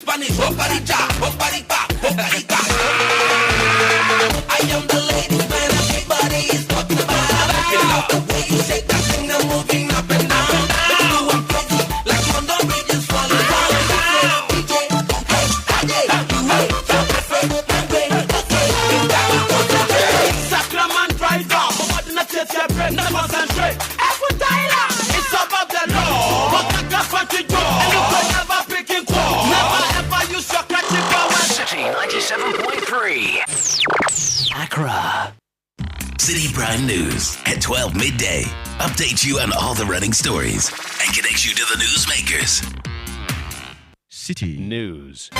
I am the ladies man, everybody is talking about. I love the way you shake that thing, now moving up and down. Make you go and crazy, like London Bridges falling down. DJ, hey, you wait, so different, okay. It's time to concentrate. Sacrament driver, but not just your brain, not concentrate. Every Tyler, it's above the law. But I got what you do, and you can never pick it up. Never ever use your creative power. Citi 97.3. Accra. Citi Prime News at 12 midday. Update you on all the running stories and connects you to the newsmakers. Citi News.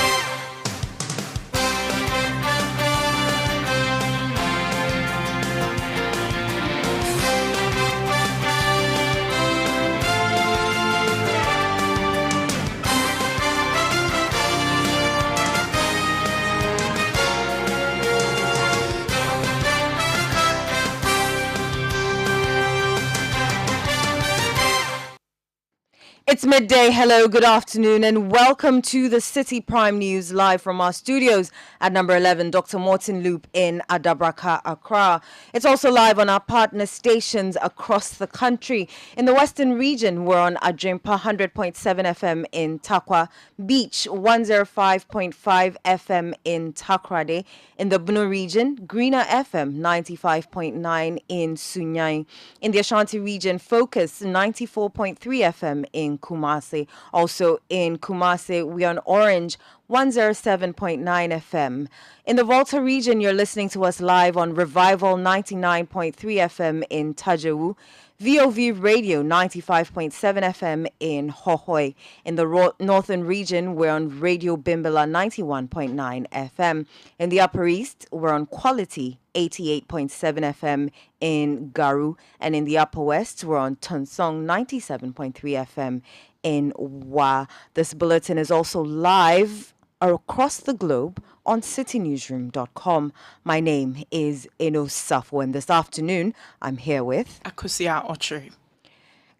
It's midday. Hello, good afternoon, and welcome to the Citi Prime News live from our studios at number 11, Dr. Morton Loop in Adabraka, Accra. It's also live on our partner stations across the country. In the Western region, we're on Ajimpa 100.7 FM in Takwa, Beach 105.5 FM in Takrade. In the Bunu region, Greener FM 95.9 in Sunyai. In the Ashanti region, Focus 94.3 FM in Kumasi. Also in Kumasi, we are on Orange 107.9 FM. In the Volta region, you're listening to us live on Revival 99.3 FM in Tajawu, VOV Radio 95.7 FM in Hohoi. In the Northern region, we're on Radio Bimbala 91.9 FM. In the Upper East, we're on Quality 88.7 FM in Garu. And in the Upper West, we're on Tunsong 97.3 FM in Wa. This bulletin is also live across the globe on citinewsroom.com. My name is Eno Safo, and this afternoon I'm here with Akusia Ochri.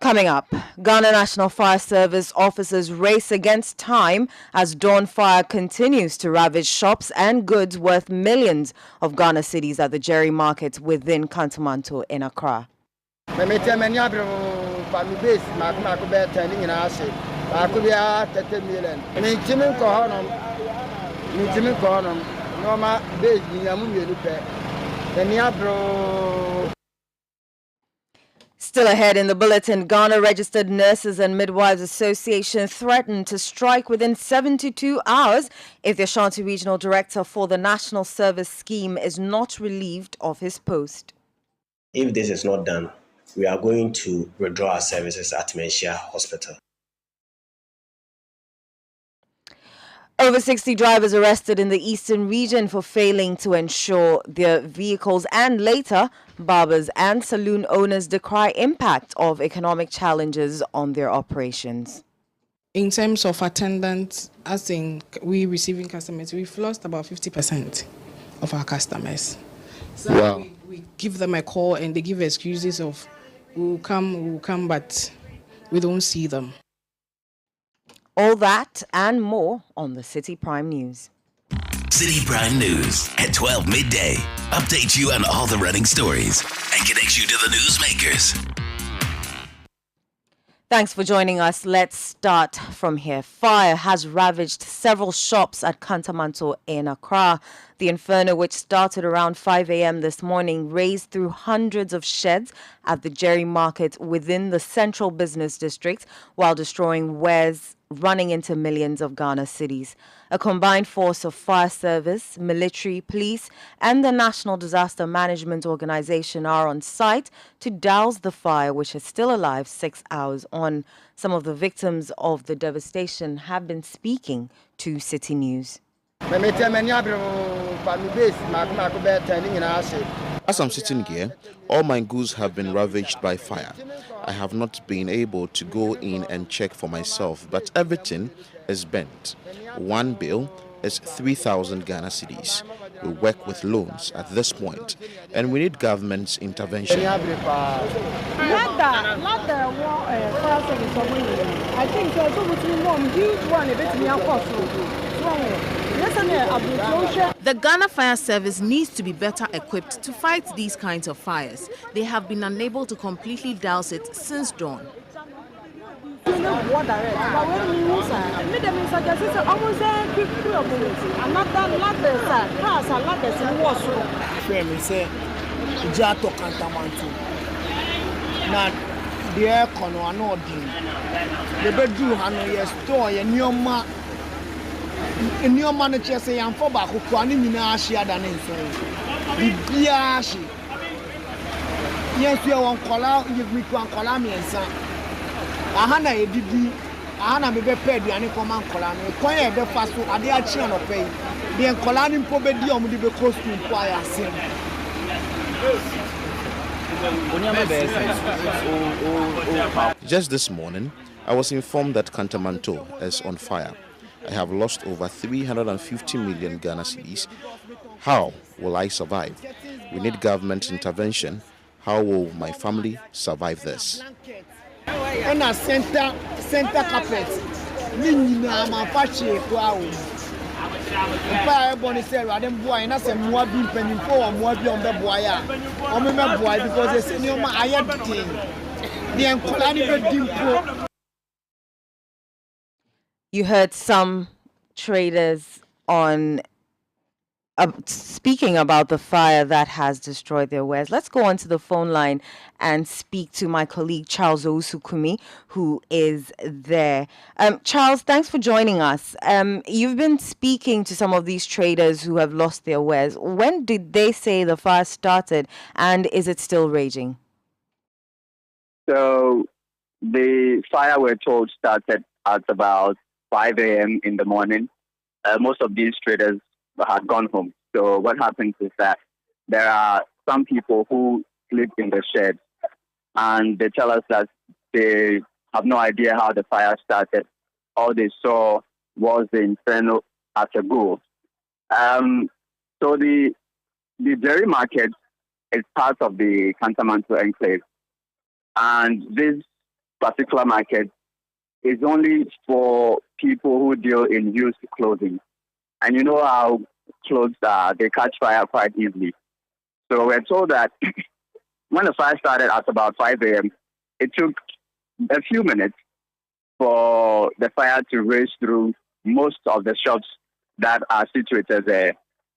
Coming up, Ghana National Fire Service officers race against time as dawn fire continues to ravage shops and goods worth millions of Ghana cedis at the Jerry Market within Kantamanto in Accra. Still ahead in the bulletin, Ghana Registered Nurses and Midwives Association threatened to strike within 72 hours if the Ashanti Regional Director for the National Service Scheme is not relieved of his post. If this is not done, we are going to withdraw our services at Menchia Hospital. Over 60 drivers arrested in the eastern region for failing to ensure their vehicles, and later, barbers and saloon owners decry impact of economic challenges on their operations. In terms of attendance, as in we receiving customers, we've lost about 50% of our customers. So wow. we give them a call and they give excuses of we'll come, but we don't see them. All that and more on the Citi Prime News. Citi Prime News at 12 midday. Update you on all the running stories and connects you to the newsmakers. Thanks for joining us. Let's start from here. Fire has ravaged several shops at Kantamanto in Accra. The inferno, which started around 5 a.m. this morning, razed through hundreds of sheds at the Jerry Market within the central business district while destroying wares running into millions of Ghana cedis. A combined force of fire service, military, police, and the National Disaster Management Organization are on site to douse the fire, which is still alive 6 hours on. Some of the victims of the devastation have been speaking to Citi News. As I'm sitting here, all my goods have been ravaged by fire. I have not been able to go in and check for myself, but everything is burnt. One bill is 3,000 Ghana cedis. We work with loans at this point, and we need government's intervention. I think so. Huge one, a bit The Ghana Fire Service needs to be better equipped to fight these kinds of fires. They have been unable to completely douse it since dawn. The air con or not the bedroom and your store and your ma in your manager say I'm for back who can in Asia than in Biashi. Yes, you won't call out, you me to call me and son. Ahana a didi, Ahana be paid the any command colony, quiet the fast to Adia Chian of pay. The Colani Pobedium will be close to inquire. Just this morning, I was informed that Kantamanto is on fire. I have lost over 350 million Ghana cedis. How will I survive? We need government intervention. How will my family survive this? And a center carpet. Minina, my fachi, Bonnie said, I didn't boy, and I said, more being penny for more beyond the boy. I remember boy because they said, no, I am the king. The Uncle. You heard some traders on speaking about the fire that has destroyed their wares. Let's go onto the phone line and speak to my colleague Charles Ousukumi, who is there. Charles, thanks for joining us. You've been speaking to some of these traders who have lost their wares. When did they say the fire started, and is it still raging? So the fire, we're told, started at about 5 a.m. in the morning. Most of these traders had gone home. So what happens is that there are some people who sleep in the shed, and they tell us that they have no idea how the fire started. All they saw was the inferno as a go. So the dairy market is part of the Kantamanto enclave, and this particular market is only for people who deal in used clothing. And you know how clothes are, they catch fire quite easily. So we're told that when the fire started at about 5 a.m., it took a few minutes for the fire to race through most of the shops that are situated there.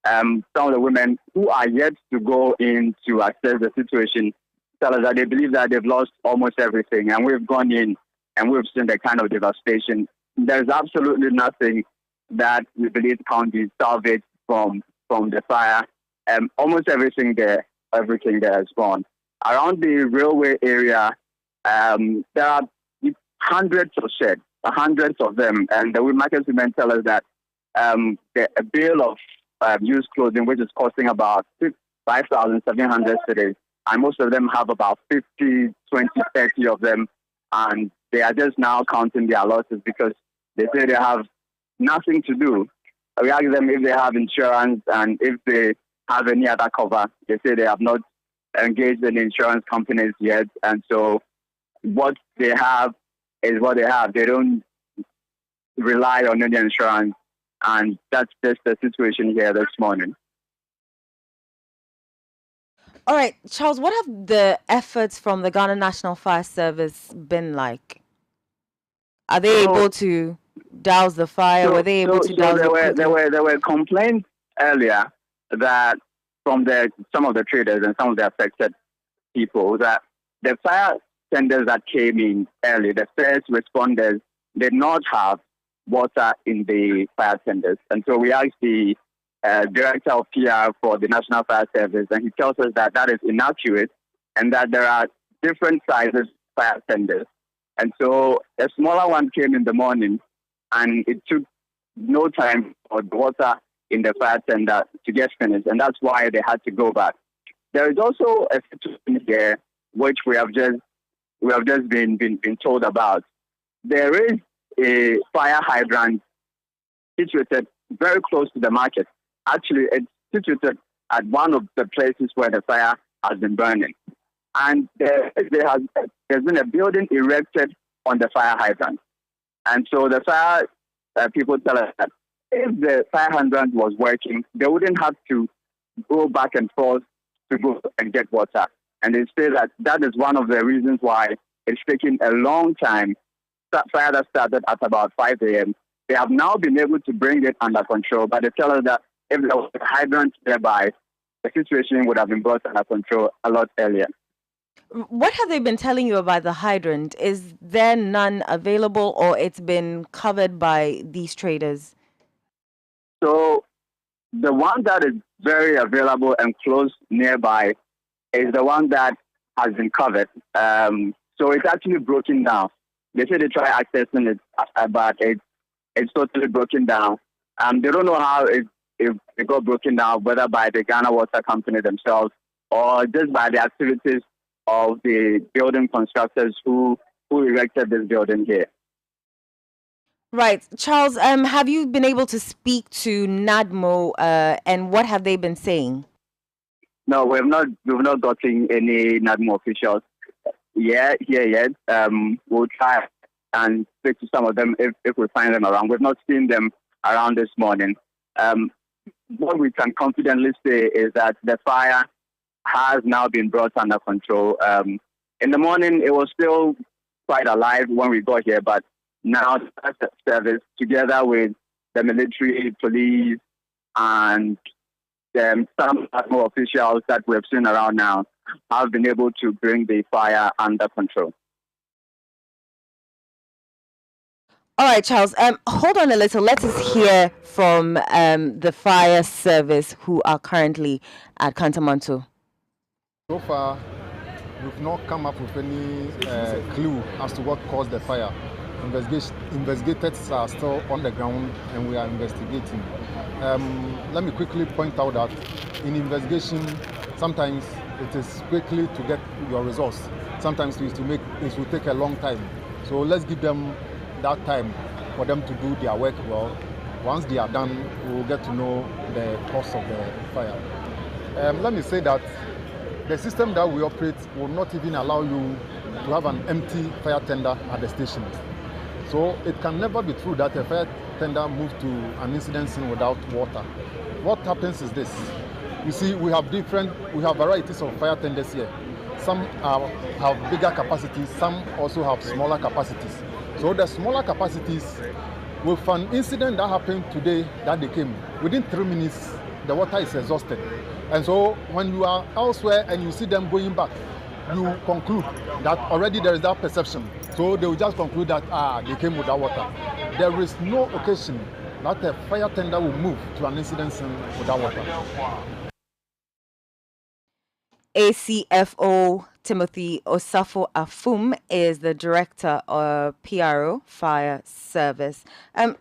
Some of the women who are yet to go in to assess the situation tell us that they believe that they've lost almost everything. And we've gone in and we've seen the kind of devastation. There's absolutely nothing that we believe can be salvaged from the fire. Almost everything there is gone. Around the railway area, there are hundreds of sheds, hundreds of them. And the market women tell us that a bale of used clothing, which is costing about 5,700 cedis, and most of them have about 50, 20, 30 of them. And they are just now counting their losses because they say they have nothing to do. We ask them if they have insurance and if they have any other cover. They say they have not engaged in insurance companies yet. And so what they have is what they have. They don't rely on any insurance. And that's just the situation here this morning. All right, Charles, what have the efforts from the Ghana National Fire Service been like? Are they able to douse the fire? Were they able to douse the there were complaints earlier that from some of the traders and some of the affected people that the fire tenders that came in early, the first responders, did not have water in the fire tenders. And so we asked the director of PR for the National Fire Service, and he tells us that that is inaccurate and that there are different sizes fire tenders. And so a smaller one came in the morning, and it took no time for the water in the fire tender to get finished, and that's why they had to go back. There is also a situation here which we have just been told about. There is a fire hydrant situated very close to the market. Actually, it's situated at one of the places where the fire has been burning. And there's been a building erected on the fire hydrant. And so the fire people tell us that if the fire hydrant was working, they wouldn't have to go back and forth to go and get water. And they say that that is one of the reasons why it's taking a long time. That fire that started at about 5 a.m. They have now been able to bring it under control, but they tell us that if there was a hydrant nearby, the situation would have been brought under control a lot earlier. What have they been telling you about the hydrant? Is there none available, or it's been covered by these traders? So the one that is very available and close nearby is the one that has been covered. So it's actually broken down. They say they try accessing it, but it's totally broken down. They don't know how it got broken down, whether by the Ghana Water Company themselves or just by the activities of the building constructors who erected this building here. Right. Charles, have you been able to speak to NADMO, and what have they been saying? No, we've not gotten any NADMO officials yet. We'll try and speak to some of them if we find them around. We've not seen them around this morning. What we can confidently say is that the fire has now been brought under control. In the morning, it was still quite alive when we got here, but now the service, together with the military, police, and some NADMO officials that we've seen around now, have been able to bring the fire under control. All right, Charles, hold on a little. Let us hear from the fire service who are currently at Kantamanto. So far, we've not come up with any clue as to what caused the fire. Investigators are still on the ground and we are investigating. Let me quickly point out that in investigation, sometimes it is quickly to get your results. Sometimes it will take a long time. So let's give them that time for them to do their work well. Once they are done, we will get to know the cause of the fire. Let me say that the system that we operate will not even allow you to have an empty fire tender at the station. So it can never be true that a fire tender moves to an incident scene without water. What happens is this. You see, we have varieties of fire tenders here. Some have bigger capacities, some also have smaller capacities. So the smaller capacities, with an incident that happened today that they came, within 3 minutes, the water is exhausted. And so when you are elsewhere and you see them going back, you conclude that already there is that perception. So they will just conclude that they came without water. There is no occasion that a fire tender will move to an incident scene without water. ACFO Timothy Osafo Afum is the director of PRO Fire Service.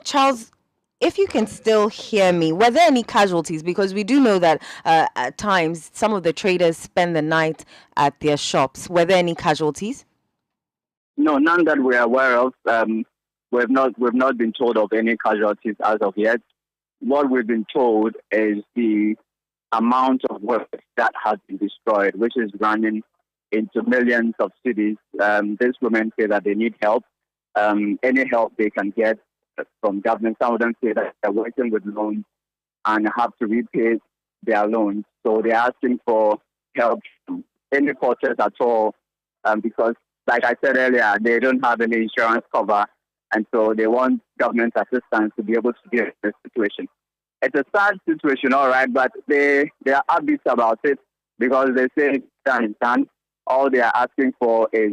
Charles, if you can still hear me, were there any casualties? Because we do know that at times some of the traders spend the night at their shops. Were there any casualties? No, none that we're aware of. We've not been told of any casualties as of yet. What we've been told is the amount of work that has been destroyed, which is running into millions of cities. These women say that they need help. Any help they can get from government. Some of them say that they're working with loans and have to repay their loans. So they're asking for help from any purchase at all because, like I said earlier, they don't have any insurance cover. And so they want government assistance to be able to deal with this situation. It's a sad situation, all right, but they are upbeat about it because they say done is done. All they are asking for is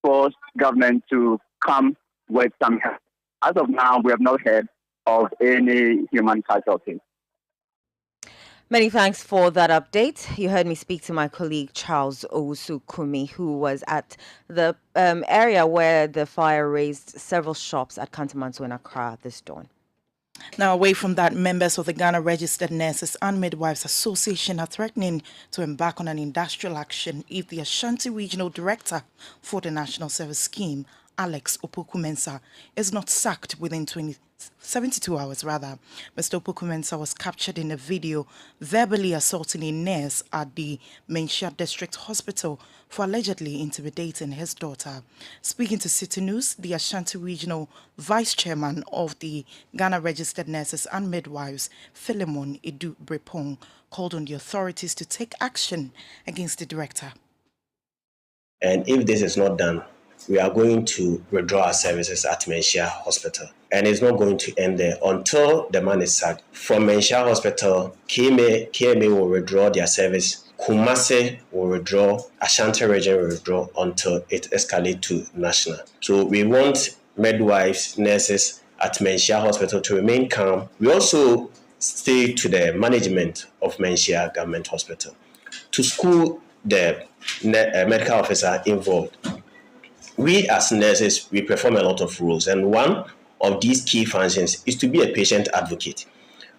for government to come with some help. As of now, we have not heard of any human casualties. Many thanks for that update. You heard me speak to my colleague Charles Owusu-Kumi, who was at the area where the fire razed several shops at Kantamanto in Accra this dawn. Now, away from that, members of the Ghana Registered Nurses and Midwives Association are threatening to embark on an industrial action if the Ashanti Regional Director for the National Service Scheme, Alex Opoku-Mensah is not sacked within 72 hours rather. Mr. Opoku-Mensah was captured in a video verbally assaulting a nurse at the Menchia District Hospital for allegedly intimidating his daughter. Speaking to City News, the Ashanti Regional Vice Chairman of the Ghana Registered Nurses and Midwives, Philemon Edu Brepong, called on the authorities to take action against the director. And if this is not done, we are going to withdraw our services at Menchia Hospital. And it's not going to end there until the man is sacked. From Menchia Hospital, KMA will withdraw their service. Kumasi will withdraw. Ashanti region will withdraw until it escalates to national. So we want midwives, nurses at Menchia Hospital to remain calm. We also stay to the management of Menchia Government Hospital to school the medical officer involved. We as nurses, we perform a lot of roles, and one of these key functions is to be a patient advocate.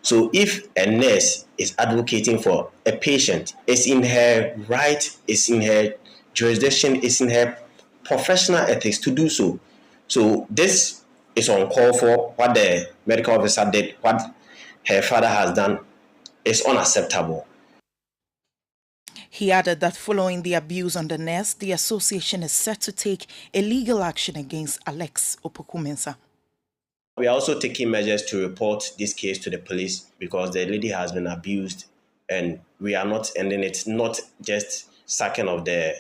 So if a nurse is advocating for a patient, it's in her right, it's in her jurisdiction, it's in her professional ethics to do so. So this is uncalled for. What the medical officer did, what her father has done, is unacceptable. He added that following the abuse on the nurse, the association is set to take a legal action against Alex Opoku-Mensah. We are also taking measures to report this case to the police because the lady has been abused, and we are not ending it, not just sacking of the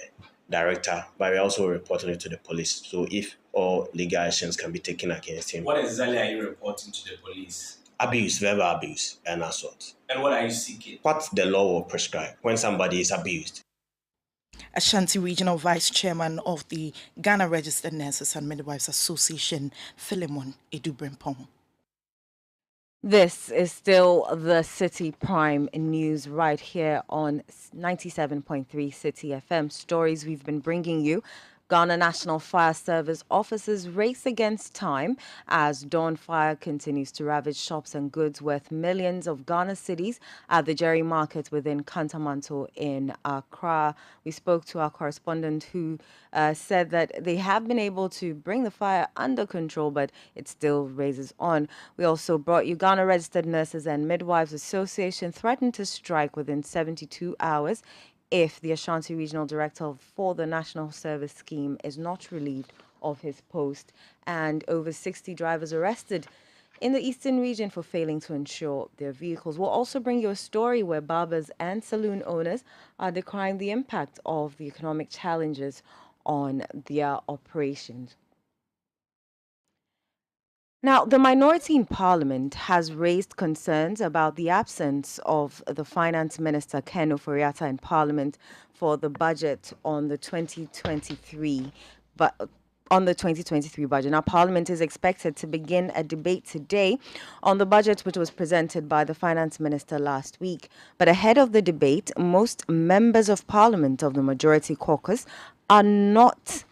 director, but we're also reporting it to the police. So if all legal actions can be taken against him. What exactly are you reporting to the police? Abuse, verbal abuse, and assault. And what are you seeking? What the law will prescribe when somebody is abused. Ashanti Regional Vice Chairman of the Ghana Registered Nurses and Midwives Association, Philemon Edu Brepong. This is still the Citi Prime News right here on 97.3 Citi FM. Stories we've been bringing you. Ghana National Fire Service officers race against time as dawn fire continues to ravage shops and goods worth millions of Ghana cedis at the Jerry Market within Kantamanto in Accra. We spoke to our correspondent who said that they have been able to bring the fire under control, but it still rages on. We also brought you Ghana Registered Nurses and Midwives Association threatened to strike within 72 hours if the Ashanti Regional Director for the National Service Scheme is not relieved of his post, and over 60 drivers arrested in the Eastern region for failing to insure their vehicles. We'll also bring you a story where barbers and saloon owners are decrying the impact of the economic challenges on their operations. Now, the minority in Parliament has raised concerns about the absence of the Finance Minister, Ken Ofori-Atta, in Parliament for the budget on the 2023 budget. Now, Parliament is expected to begin a debate today on the budget, which was presented by the Finance Minister last week. But ahead of the debate, most members of Parliament of the Majority Caucus are not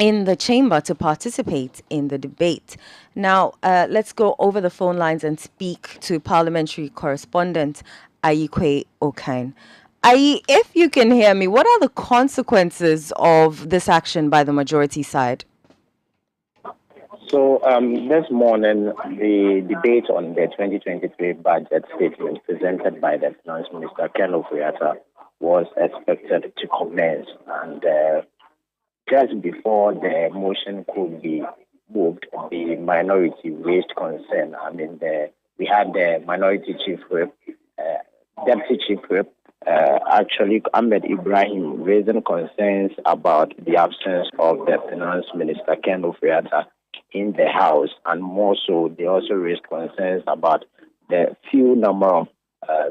in the chamber to participate in the debate. Now, let's go over the phone lines and speak to parliamentary correspondent Ayikwe Okain. Ayi, if you can hear me, what are the consequences of this action by the majority side? So this morning, the debate on the 2023 budget statement presented by the Finance Minister, Ken Ofori-Atta, was expected to commence, and just before the motion could be moved, the minority raised concern. We had the minority chief whip, deputy chief whip, actually Ahmed Ibrahim, raising concerns about the absence of the Finance Minister, Ken Ofori-Atta, in the House, and more so, they also raised concerns about the few number of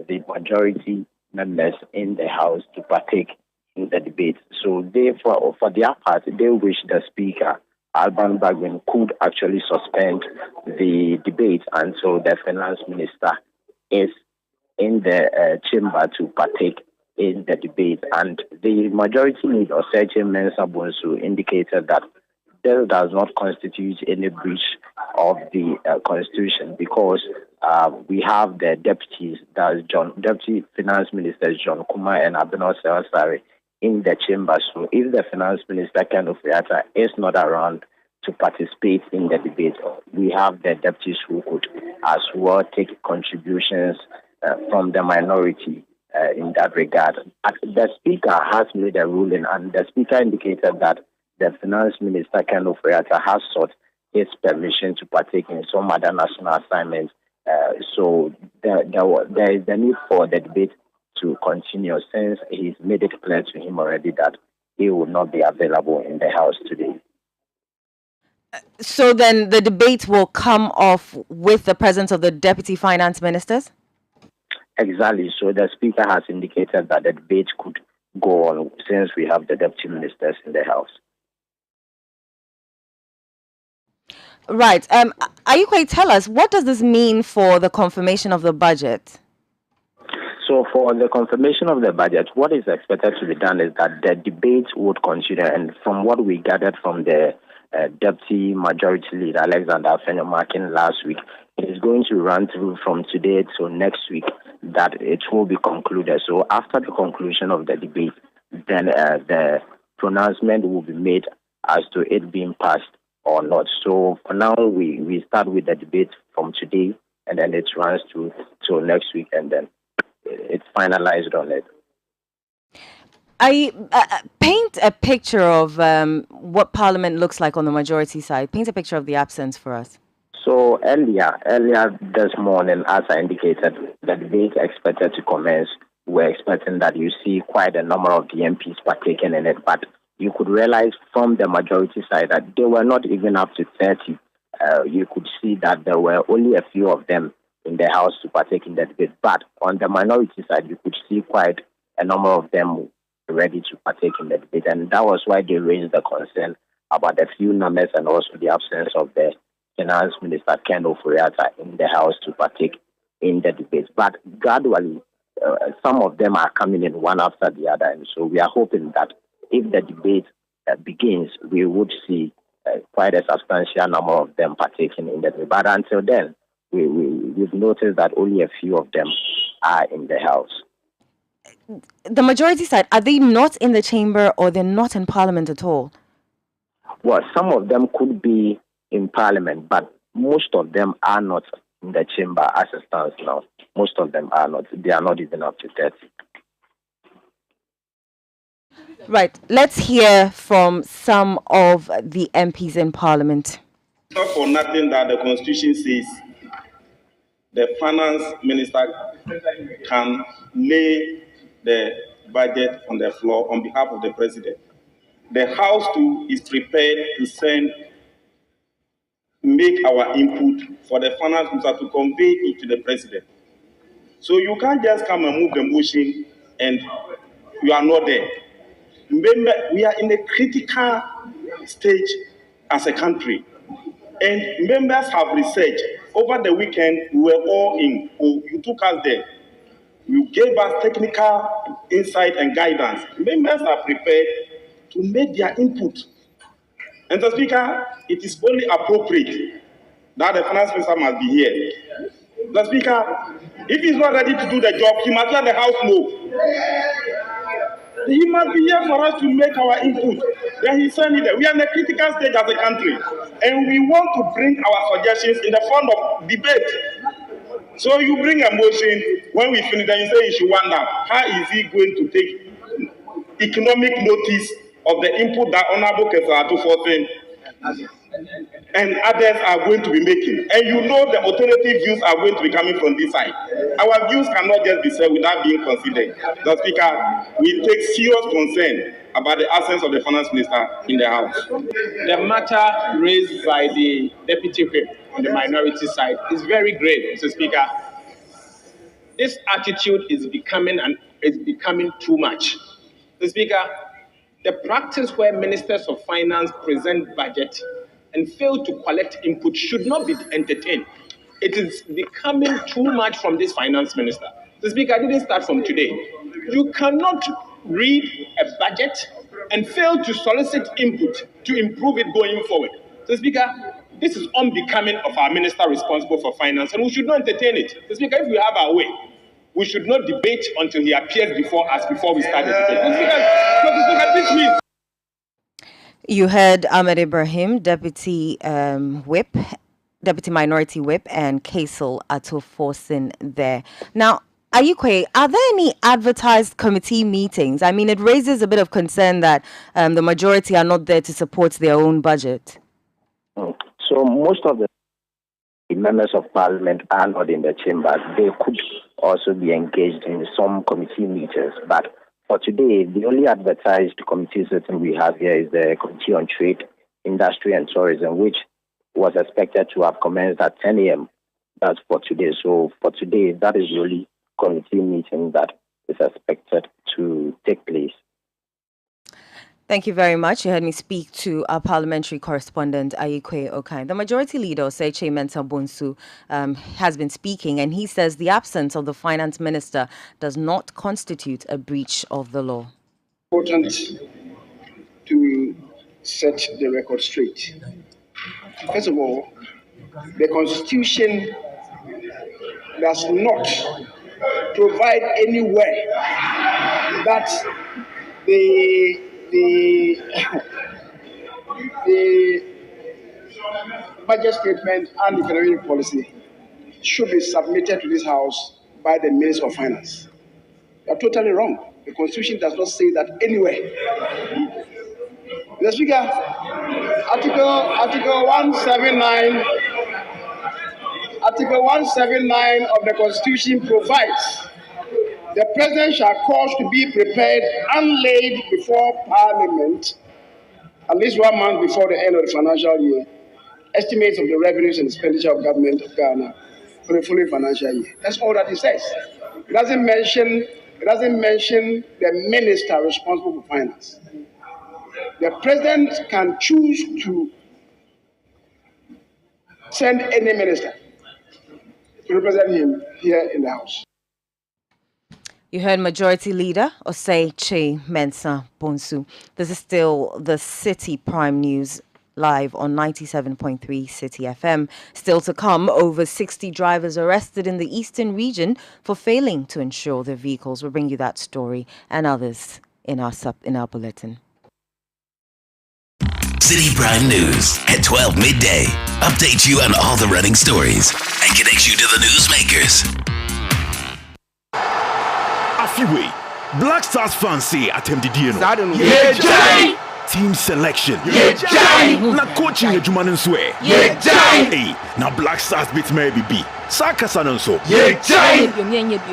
the majority members in the House to partake in the debate. So they, for their part, they wish the Speaker, Alban Bagwin, could actually suspend the debate until the Finance Minister is in the chamber to partake in the debate. And the majority leader, Sergeant Mensah Bonsu, indicated that this does not constitute any breach of the Constitution because we have the deputies, that's Deputy Finance Ministers John Kumar and Abeno Selsari, in the chamber. So if the Finance Minister, Ken Ofori-Atta, is not around, to participate in the debate. We have the deputies who could as well take contributions from the minority in that regard. But the Speaker has made a ruling, and the Speaker indicated that the Finance Minister, Ken Ofori-Atta, has sought his permission to partake in some other national assignments. So there is the need for the debate to continue, since he's made it clear to him already that he will not be available in the House today. So then the debate will come off with the presence of the deputy finance ministers? Exactly. So the Speaker has indicated that the debate could go on since we have the deputy ministers in the House. Right. Are you going to tell us, what does this mean for the confirmation of the budget? So for the confirmation of the budget, what is expected to be done is that the debate would continue. And from what we gathered from the Deputy Majority Leader, Alexander Afenyo-Markin, last week, it is going to run through from today to next week, that it will be concluded. So after the conclusion of the debate, then the pronouncement will be made as to it being passed or not. So for now, we start with the debate from today, and then it runs through till next week, and then it's finalized on it. I paint a picture of what Parliament looks like on the majority side. Paint a picture of the absence for us. So earlier this morning, as I indicated, the debate expected to commence. We're expecting that you see quite a number of the MPs partaking in it, but you could realize from the majority side that they were not even up to 30. You could see that there were only a few of them in the House to partake in the debate. But on the minority side, you could see quite a number of them ready to partake in the debate. And that was why they raised the concern about the few numbers and also the absence of the Finance Minister, Ken Ofori-Atta, in the House to partake in the debate. But gradually, some of them are coming in one after the other. And so we are hoping that if the debate begins, we would see quite a substantial number of them partaking in the debate. But until then, we've noticed that only a few of them are in the House. The majority side, are they not in the chamber, or they're not in Parliament at all? Well, some of them could be in Parliament, but most of them are not in the chamber as it stands now. Most of them are not. They are not even up to 30. Right. Let's hear from some of the MPs in Parliament. Not for nothing that the Constitution says the finance minister can lay the budget on the floor on behalf of the president. The House too is prepared to make our input for the finance minister to convey it to the president. So you can't just come and move the motion and you are not there. Remember, we are in a critical stage as a country. And members have researched. Over the weekend, we were all in. You took us there. You gave us technical insight and guidance. Members are prepared to make their input. And the Speaker, it is only appropriate that the finance minister must be here. The Speaker, if he's not ready to do the job, he must let the House know. He must be here for us to make our input. Then he sent it there. We are in a critical stage as a country, and we want to bring our suggestions in the form of debate. So you bring a motion, when we finish, then you say you should wonder, how is he going to take economic notice of the input that Honorable Kesaratu Fortin and others are going to be making? And you know the alternative views are going to be coming from this side. Our views cannot just be said without being considered. The Speaker, we take serious concern about the absence of the finance minister in the House. The matter raised by the Deputy Whip on the minority side is very grave, Mr. Speaker. This attitude is becoming too much. Mr. Speaker, the practice where ministers of finance present budget and fail to collect input should not be entertained. It is becoming too much from this finance minister. The Speaker, didn't start from today. You cannot read a budget and fail to solicit input to improve it going forward. The Speaker, this is unbecoming of our minister responsible for finance, and we should not entertain it. The Speaker, if we have our way, we should not debate until he appears before us before we start the debate. The Speaker, this means You heard Ahmed Ibrahim, Deputy Whip, Deputy Minority Whip, and Kaisel Atoforsin there. Now, Ayukwe, are there any advertised committee meetings? I mean, it raises a bit of concern that the majority are not there to support their own budget. So most of the members of parliament are not in the chamber. They could also be engaged in some committee meetings. But for today, the only advertised committee sitting we have here is the Committee on Trade, Industry and Tourism, which was expected to have commenced at 10 a.m. That's for today. So for today, that is the only committee meeting that is expected to take place. Thank you very much. You heard me speak to our parliamentary correspondent, Ayikwe Okai. The majority leader, Oseche Mensah Bonsu, has been speaking, and he says the absence of the finance minister does not constitute a breach of the law. Important to set the record straight. First of all, the Constitution does not provide anywhere that the budget statement and economic policy should be submitted to this House by the Minister of Finance. You are totally wrong. The Constitution does not say that anywhere. Mr. Speaker, Article 179. Article 179 of the Constitution provides the President shall cause to be prepared and laid before Parliament at least 1 month before the end of the financial year estimates of the revenues and expenditure of government of Ghana for the following financial year. That's all that it says. It doesn't mention the minister responsible for finance. The President can choose to send any minister to represent him here in the House. You heard Majority Leader Oseche Mensah Bonsu. This is still the Citi Prime News live on 97.3 Citi FM. Still to come, over 60 drivers arrested in the eastern region for failing to insure their vehicles. We'll bring you that story and others in our bulletin. Citi Prime News at 12 midday. Update you on all the running stories and connect you to the newsmakers. Afiwe, Black Stars fans say attempt team selection. Na coaching ejumanen swe. Hey, na Black Stars bit maybe be. Sakasa nanso.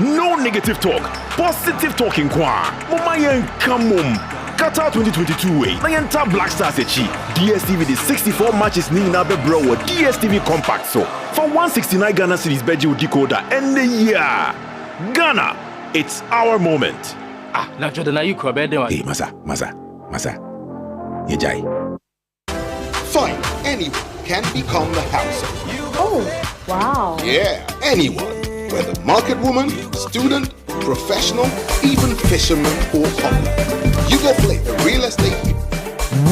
No negative talk. Positive talking kwa. Momayen kamum. Qatar 2022 way. Na yenta Black Stars echi. DSTV the 64 matches ni na be bro with DSTV compact so. For 169 Ghana cedis beji decoder and the year. Ghana, it's our moment. Now Jordan, are you correct? Hey, Masa. Yejai. Fine, anyone can become the house. Oh, wow. Yeah, anyone. Whether market woman, student, professional, even fisherman or hustler. You go play the real estate.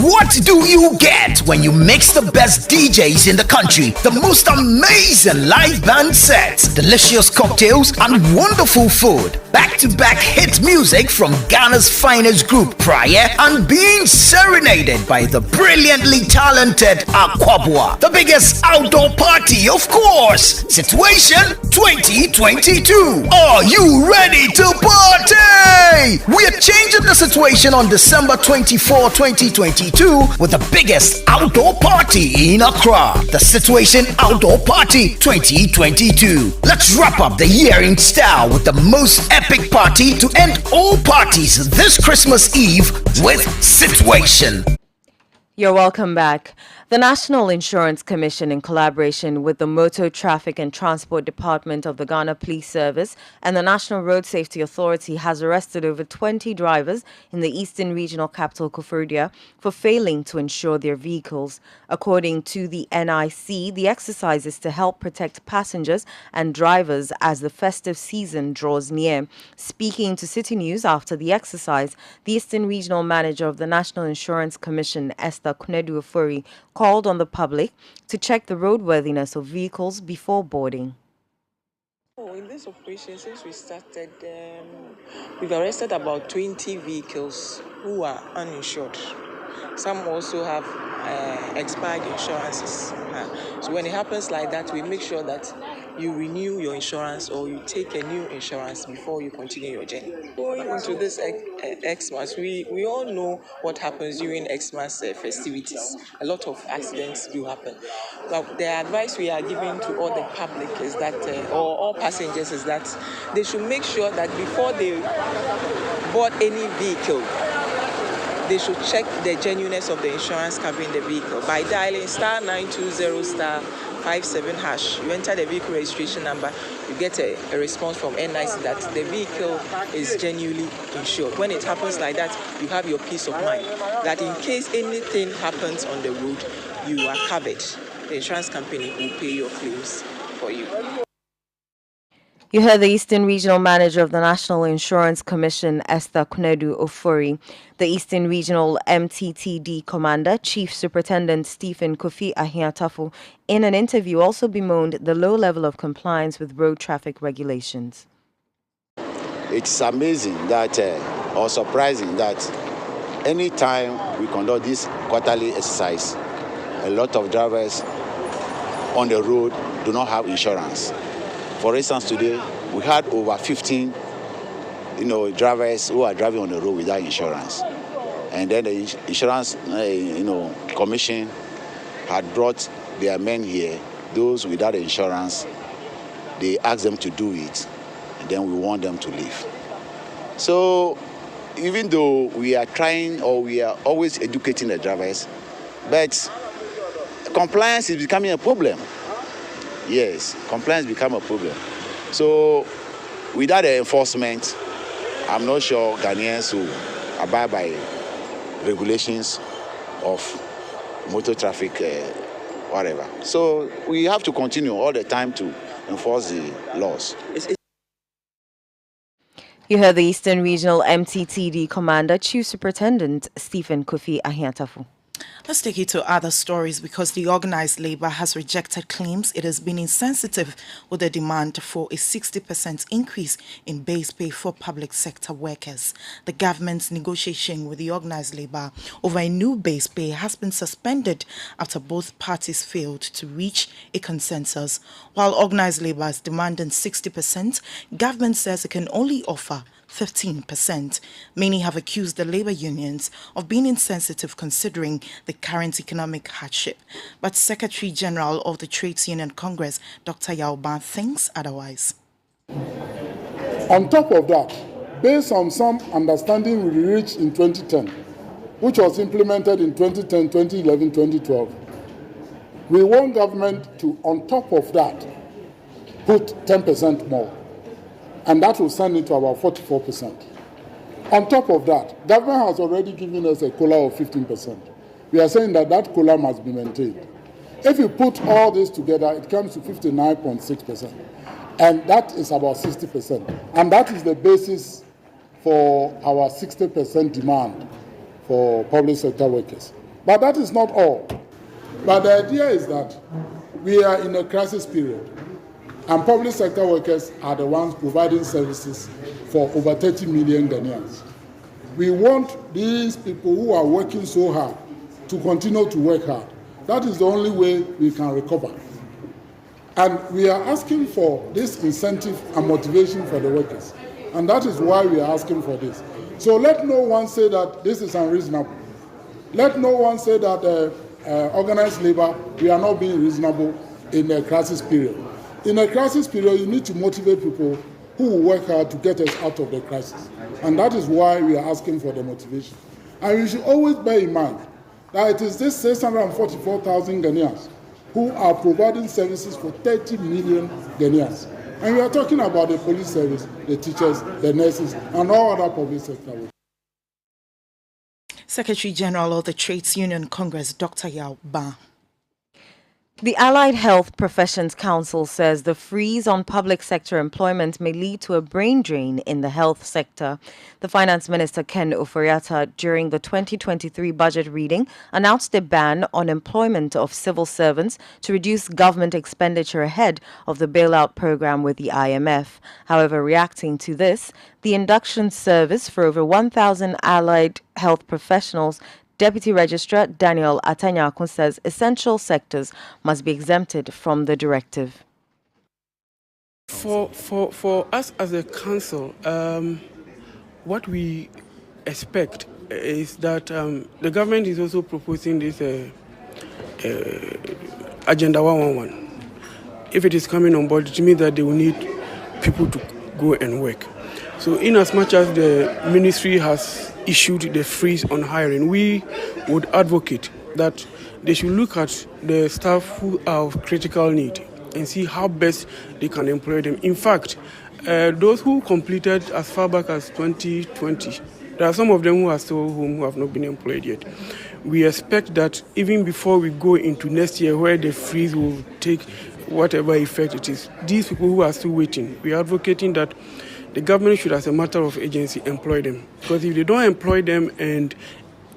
What do you get when you mix the best DJs in the country, the most amazing live band sets, delicious cocktails, and wonderful food? Back-to-back hit music from Ghana's finest group, Prayer, and being serenaded by the brilliantly talented Aquabua. The biggest outdoor party, of course. Situation 2022. Are you ready to party? We are changing the situation on December 24, 2022 with the biggest outdoor party in Accra. The Situation Outdoor Party 2022. Let's wrap up the year in style with the most epic party to end all parties this Christmas Eve with Situation. You're welcome back. The National Insurance Commission, in collaboration with the Motor Traffic and Transport Department of the Ghana Police Service and the National Road Safety Authority, has arrested over 20 drivers in the Eastern Regional Capital, Koforidua, for failing to insure their vehicles. According to the NIC, the exercise is to help protect passengers and drivers as the festive season draws near. Speaking to Citi News after the exercise, the Eastern Regional Manager of the National Insurance Commission, Esther Kunedu Ofori, called on the public to check the roadworthiness of vehicles before boarding. In this operation, since we started, we've arrested about 20 vehicles who are uninsured. Some also have expired insurances. So when it happens like that, we make sure that you renew your insurance or you take a new insurance before you continue your journey. Going into this Xmas, we all know what happens during Xmas festivities. A lot of accidents do happen. But the advice we are giving to all the public is that, or all passengers, is that they should make sure that before they board any vehicle, they should check the genuineness of the insurance covering the vehicle by dialing star 920 star 57 hash. You enter the vehicle registration number, you get a response from NIC that the vehicle is genuinely insured. When it happens like that, you have your peace of mind that in case anything happens on the road, you are covered. The insurance company will pay your claims for you. You heard the Eastern Regional Manager of the National Insurance Commission, Esther Kunedu Ofori. The Eastern Regional MTTD Commander, Chief Superintendent Stephen Kofi Ahiatafu, in an interview also bemoaned the low level of compliance with road traffic regulations. It's amazing that, or surprising that anytime we conduct this quarterly exercise, a lot of drivers on the road do not have insurance. For instance, today we had over 15, drivers who are driving on the road without insurance, and then the insurance, commission had brought their men here. Those without insurance, they asked them to do it, and then we want them to leave. So, even though we are trying, or we are always educating the drivers, but compliance is becoming a problem. Yes, compliance become a problem. So, without the enforcement, I'm not sure Ghanaians will abide by regulations of motor traffic, whatever. So, we have to continue all the time to enforce the laws. You heard the Eastern Regional MTTD Commander, Chief Superintendent Stephen Kofi Ahiatafu. Let's take you to other stories because the organized labor has rejected claims it has been insensitive with the demand for a 60% increase in base pay for public sector workers. The government's negotiation with the organized labor over a new base pay has been suspended after both parties failed to reach a consensus. While organized labor is demanding 60%, government says it can only offer 15%. Many have accused the labor unions of being insensitive considering the current economic hardship. But Secretary General of the Trades Union Congress, Dr. Yao Ban, thinks otherwise. On top of that, based on some understanding we reached in 2010, which was implemented in 2010, 2011, 2012, we want government to, on top of that, put 10% more. And that will send it to about 44%. On top of that, government has already given us a COLA of 15%. We are saying that that COLA must be maintained. If you put all this together, it comes to 59.6%. And that is about 60%. And that is the basis for our 60% demand for public sector workers. But that is not all. But the idea is that we are in a crisis period. And public sector workers are the ones providing services for over 30 million Ghanaians. We want these people who are working so hard to continue to work hard. That is the only way we can recover. And we are asking for this incentive and motivation for the workers. And that is why we are asking for this. So let no one say that this is unreasonable. Let no one say that organized labor, we are not being reasonable in a crisis period. In a crisis period, you need to motivate people who will work hard to get us out of the crisis. And that is why we are asking for the motivation. And we should always bear in mind that it is this 644,000 Ghanaians who are providing services for 30 million Ghanaians. And we are talking about the police service, the teachers, the nurses, and all other public sector workers. Secretary General of the Trades Union Congress, Dr. Yao Ban. The Allied Health Professions Council says the freeze on public sector employment may lead to a brain drain in the health sector. The Finance Minister Ken Ofori-Atta, during the 2023 budget reading, announced a ban on employment of civil servants to reduce government expenditure ahead of the bailout program with the IMF. However, reacting to this, the induction service for over 1,000 allied health professionals Deputy Registrar Daniel Atanyakun says essential sectors must be exempted from the directive. For us as a council, what we expect is that the government is also proposing this Agenda 111. If it is coming on board, it means that they will need people to go and work. So in as much as the ministry has issued the freeze on hiring, we would advocate that they should look at the staff who are of critical need and see how best they can employ them. In fact, those who completed as far back as 2020, there are some of them who are still home who have not been employed yet. We expect that even before we go into next year where the freeze will take whatever effect it is, these people who are still waiting, we are advocating that the government should, as a matter of agency, employ them. Because if they don't employ them and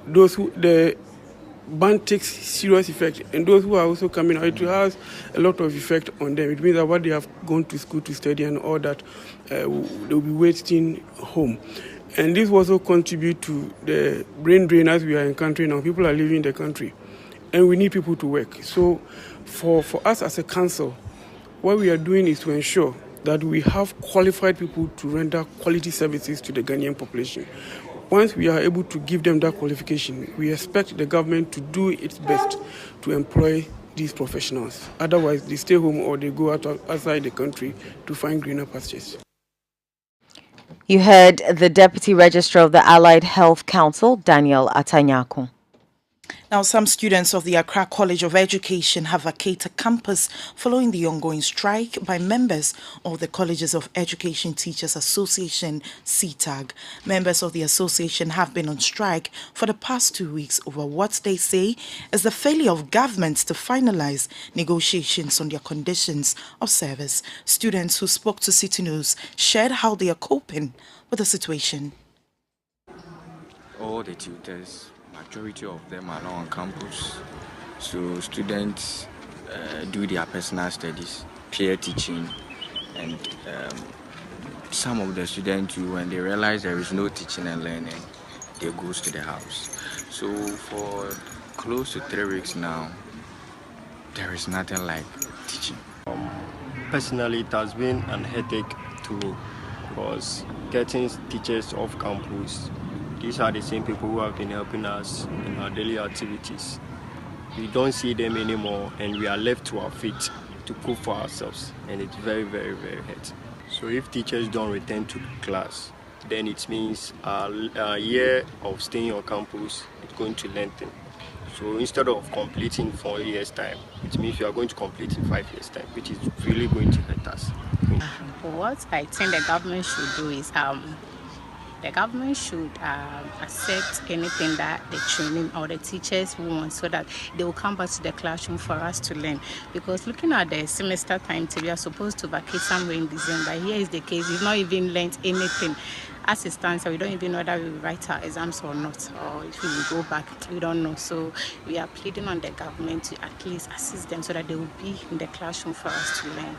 those who, the ban takes serious effect, and those who are also coming out, it has a lot of effect on them. It means that what they have gone to school to study and all that, they will be wasting home. And this also contribute to the brain drain as we are in country now. People are leaving the country, and we need people to work. So for us as a council, what we are doing is to ensure that we have qualified people to render quality services to the Ghanaian population. Once we are able to give them that qualification, we expect the government to do its best to employ these professionals. Otherwise, they stay home or they go outside the country to find greener pastures. You heard the Deputy Registrar of the Allied Health Council, Daniel Atanyakun. Now, some students of the Accra College of Education have vacated campus following the ongoing strike by members of the Colleges of Education Teachers Association, CTAG. Members of the association have been on strike for the past 2 weeks over what they say is the failure of governments to finalize negotiations on their conditions of service. Students who spoke to Citi News shared how they are coping with the situation. All the tutors, majority of them are not on campus, so students do their personal studies, peer teaching, and some of the students, when they realize there is no teaching and learning, they go to the house. So for close to 3 weeks now, there is nothing like teaching. Personally, it has been an headache to me because getting teachers off campus, these are the same people who have been helping us in our daily activities. We don't see them anymore and we are left to our feet to cook for ourselves, and it's very, very, very hard. So if teachers don't return to class, then it means a year of staying on campus is going to lengthen. So instead of completing 4 years' time, it means we are going to complete in 5 years' time, which is really going to hurt us. What I think the government should do is the government should accept anything that the training or the teachers want, so that they will come back to the classroom for us to learn. Because looking at the semester timetable, we are supposed to vacate somewhere in December. Here is the case, we've not even learned anything. As it stands, we don't even know whether we will write our exams or not, or if we will go back, we don't know. So we are pleading on the government to at least assist them so that they will be in the classroom for us to learn.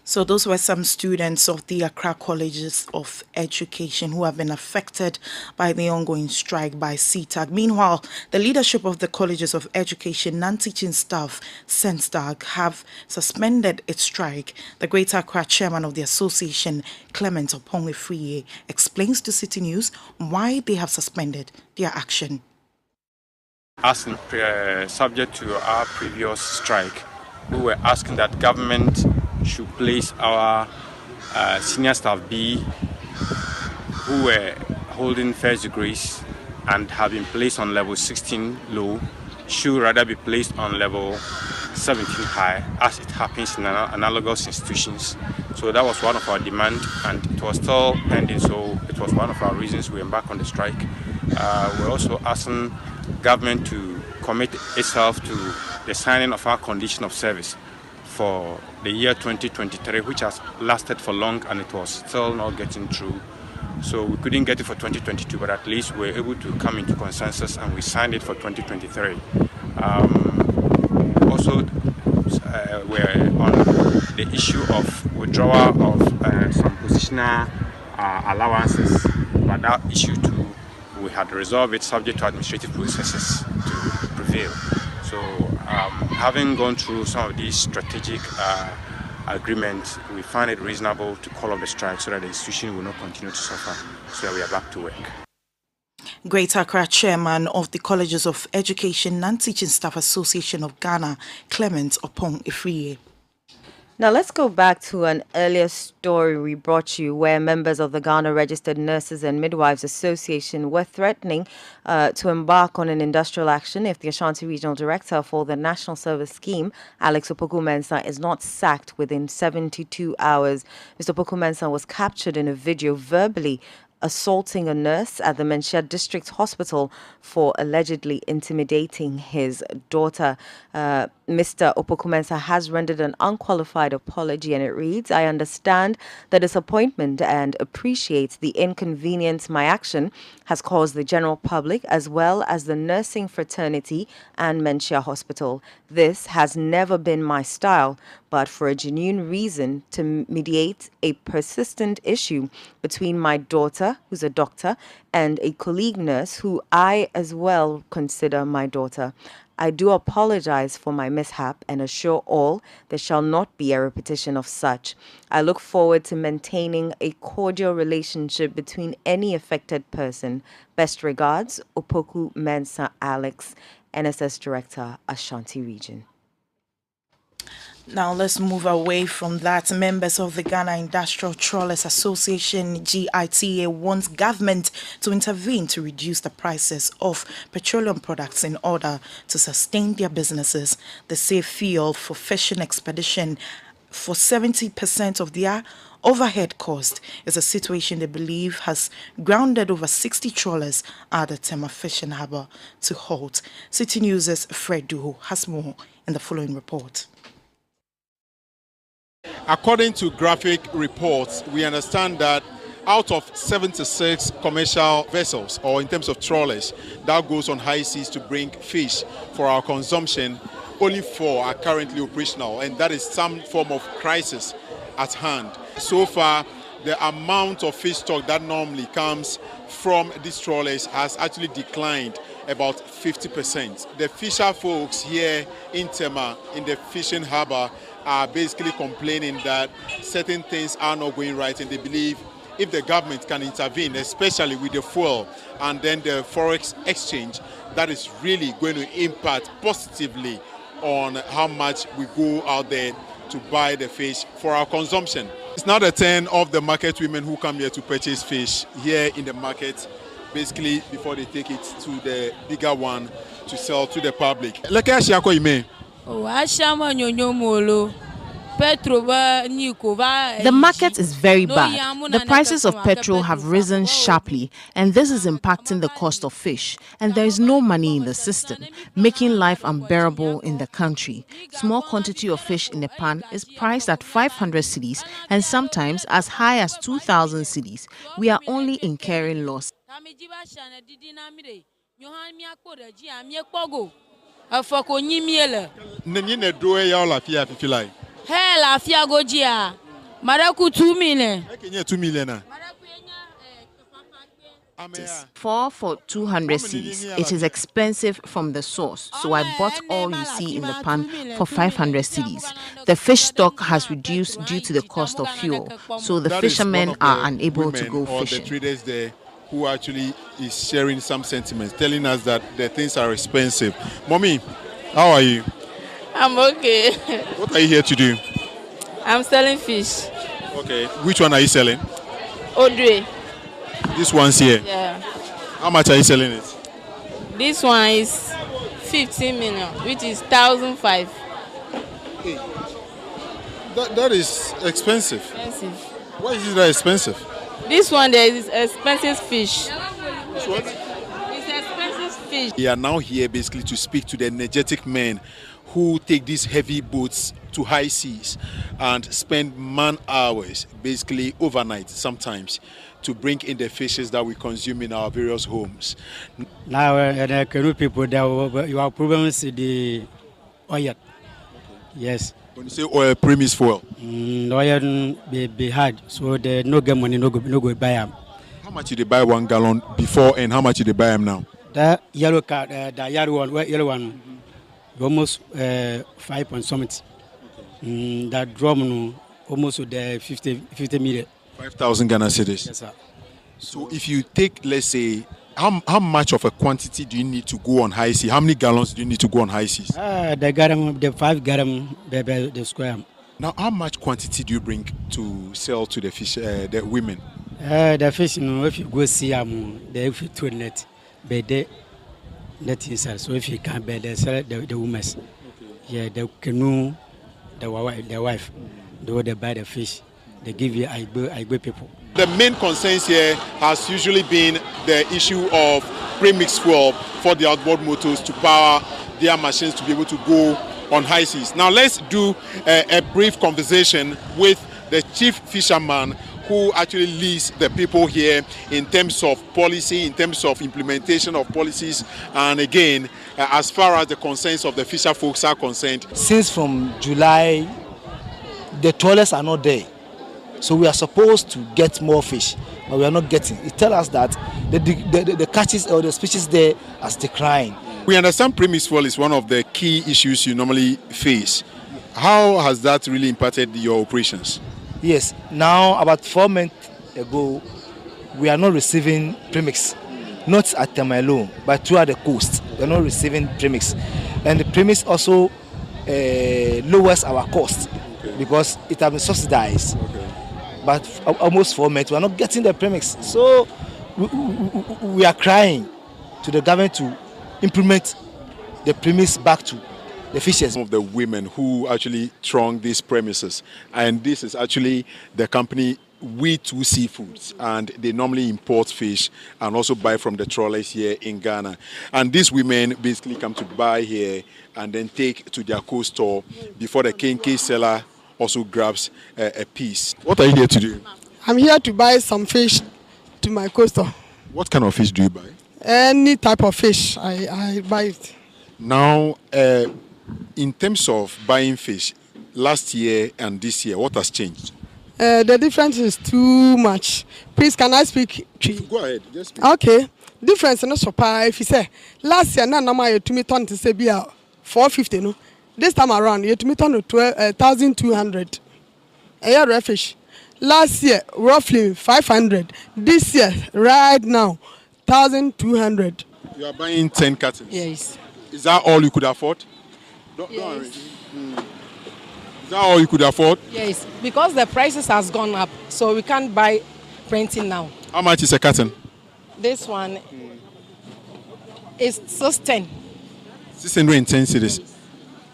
So those were some students of the Accra Colleges of Education who have been affected by the ongoing strike by CTAG. Meanwhile, the leadership of the Colleges of Education non-teaching staff, CENSTAG, have suspended its strike. The Greater Accra chairman of the association, Clement Opongwe-Friye, explains to Citi News why they have suspended their action. As subject to our previous strike, we were asking that government should place our senior staff B who were holding first degrees and have been placed on level 16 low should rather be placed on level 17 high, as it happens in analogous institutions. So that was one of our demands, and it was still pending, so it was one of our reasons we embarked on the strike. We're also asking government to commit itself to the signing of our condition of service for the year 2023, which has lasted for long and it was still not getting through. So we couldn't get it for 2022, but at least we were able to come into consensus and we signed it for 2023. Also, we're on the issue of withdrawal of some positional allowances, but that issue too we had resolved it subject to administrative processes to prevail. So having gone through some of these strategic agreements, we find it reasonable to call off the strike so that the institution will not continue to suffer, so that we are back to work. Greater Accra Chairman of the Colleges of Education and Teaching Staff Association of Ghana, Clement Opong Ifriye. Now let's go back to an earlier story we brought you where members of the Ghana Registered Nurses and Midwives Association were threatening to embark on an industrial action if the Ashanti Regional Director for the National Service Scheme, Alex Opoku-Mensah, is not sacked within 72 hours. Mr. Opoku-Mensah was captured in a video verbally assaulting a nurse at the Menchia District Hospital for allegedly intimidating his daughter. Mr. Opoku-Mensah has rendered an unqualified apology, and it reads, "I understand the disappointment and appreciate the inconvenience my action has caused the general public as well as the nursing fraternity and Menchia Hospital. This has never been my style, but for a genuine reason to mediate a persistent issue between my daughter, who's a doctor, and a colleague nurse who I as well consider my daughter. I do apologize for my mishap and assure all there shall not be a repetition of such. I look forward to maintaining a cordial relationship between any affected person. Best regards, Opoku-Mensah Alex, NSS Director, Ashanti Region." Now let's move away from that. Members of the Ghana Industrial Trawlers Association, GITA, want government to intervene to reduce the prices of petroleum products in order to sustain their businesses. They say fuel for fishing expedition for 70% of their overhead cost is a situation they believe has grounded over 60 trawlers at the Tema Fishing Harbour to halt. City News' Fred Duho has more in the following report. According to graphic reports, we understand that out of 76 commercial vessels, or in terms of trawlers, that goes on high seas to bring fish for our consumption, only 4 are currently operational, and that is some form of crisis at hand. So far, the amount of fish stock that normally comes from these trawlers has actually declined about 50%. The fisher folks here in Tema, in the fishing harbour, are basically complaining that certain things are not going right, and they believe if the government can intervene, especially with the fuel and then the forex exchange, that is really going to impact positively on how much we go out there to buy the fish for our consumption. It's now the turn of the market women who come here to purchase fish here in the market, basically before they take it to the bigger one to sell to the public. The market is very bad. The prices of petrol have risen sharply, and this is impacting the cost of fish. And there is no money in the system, making life unbearable in the country. Small quantity of fish in a pan is priced at 500 cedis and sometimes as high as 2,000 cedis. We are only incurring loss. La fiagojia. Maraku 2 million. 2 million. 4 for 200 cedis. It is expensive from the source, so I bought all you see in the pan for 500 cedis. The fish stock has reduced due to the cost of fuel, so the fishermen are unable to go fishing. The traders there who actually is sharing some sentiments, telling us that the things are expensive. Mommy, how are you? I'm okay. What are you here to do? I'm selling fish. Okay. Which one are you selling? Odre. This one's here? Yeah. How much are you selling it? This one is 15 million, which is 1,005. Hey. That is expensive. Expensive. Why is it that expensive? This one there is expensive fish. Which one? It's expensive fish. We are now here basically to speak to the energetic men who take these heavy boats to high seas and spend man hours, basically overnight sometimes, to bring in the fishes that we consume in our various homes. Now, the Kanu people, you have problems with the oil. Yes. When you say oil, premise fuel? Oil be hard, so they no get money, no go buy them. How much did they buy 1 gallon before, and how much did they buy them now? The yellow card, the yellow one, almost 5 point something. That drum almost the 50 million. 5,000 Ghana cedis. Yes, sir. So if you take, let's say, how much of a quantity do you need to go on high seas? How many gallons do you need to go on high seas? The 5 gallon, the square. Now, how much quantity do you bring to sell to the fish, the women? The fish, if you go see them, they fit to net, but they net inside. So if you can't bear, they sell the women. Okay. Yeah, the canoe, the wife, they buy the fish. They give you Igbo people. The main concerns here has usually been the issue of premixed fuel for the outboard motors to power their machines to be able to go on high seas. Now let's do a brief conversation with the chief fisherman who actually leads the people here in terms of policy, in terms of implementation of policies, and again, as far as the concerns of the fisher folks are concerned. Since from July, the trawlers are not there. So we are supposed to get more fish, but we are not getting. It tells us that the catches or the species there has declined. We understand premixed fuel is one of the key issues you normally face. How has that really impacted your operations? Yes, now about 4 months ago, we are not receiving premix, not at Tema alone, but throughout the coast. We are not receiving premix, and the premix also lowers our cost because it has been subsidized. But almost 4 months, we are not getting the premix. So we are crying to the government to implement the premix back to the fishers. Some of the women who actually throng these premises, and this is actually the company We2 Seafoods, and they normally import fish and also buy from the trawlers here in Ghana. And these women basically come to buy here and then take to their co-store before the KK seller also grabs a piece. What are you here to do? I'm here to buy some fish to my co-store. What kind of fish do you buy? Any type of fish, I buy it. Now, in terms of buying fish, last year and this year, what has changed? The difference is too much. Please, can I speak? Go ahead, just speak. Okay. Difference no surprise. If you say last year, na you to me turn to say be 450 no. This time around, you to me turn to 1,200. A year fish. Last year, roughly 500. This year, right now, 1,200. You are buying 10 cartons. Yes. Is that all you could afford? Don't worry. Is that all you could afford? Yes, because the prices has gone up, so we can't buy printing now. How much is a carton? This one is 610. 610 cedis.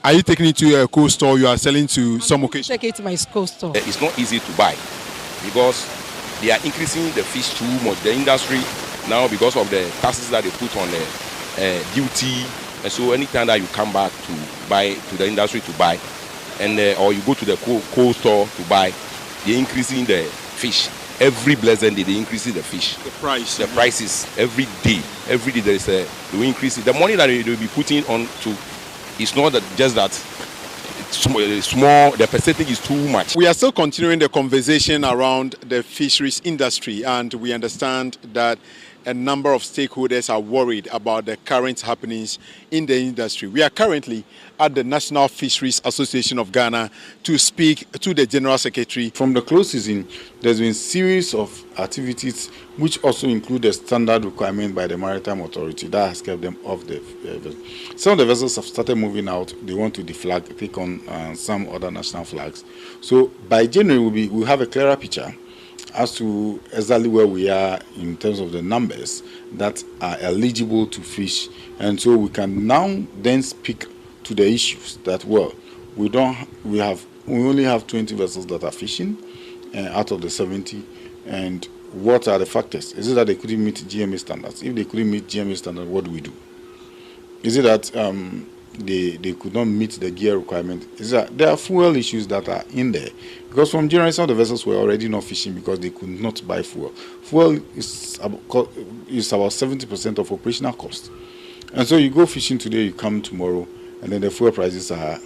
Are you taking it to a co-store? You are selling to some occasion? Take it to my co-store. It's not easy to buy because they are increasing the fish too much. The industry now, because of the taxes that they put on the duty, and so anytime that you come back to buy to the industry to buy, and or you go to the co-store to buy, they're increasing the fish. Every blessed day, they increasing the fish. The price. The prices every day. Every day there is a they increase it. The money that they will be putting on to. It's not that just that small, the percentage is too much. We are still continuing the conversation around the fisheries industry, and we understand that a number of stakeholders are worried about the current happenings in the industry. We are currently at the National Fisheries Association of Ghana to speak to the General Secretary. From the close season, there's been a series of activities which also include the standard requirement by the Maritime Authority that has kept them off the vessel. Some of the vessels have started moving out. They want to deflag, take on some other national flags. So by January, we'll have a clearer picture as to exactly where we are in terms of the numbers that are eligible to fish. And so we can now then speak to the issues that, well, we only have 20 vessels that are fishing out of the 70. And what are the factors? Is it that they couldn't meet GMA standards? If they couldn't meet GMA standards, what do we do? Is it that they could not meet the gear requirement? Is that there are fuel issues that are in there? Because from January, some of the vessels were already not fishing because they could not buy fuel. Fuel is about 70% of operational cost. And so you go fishing today, you come tomorrow, and then the fuel prices are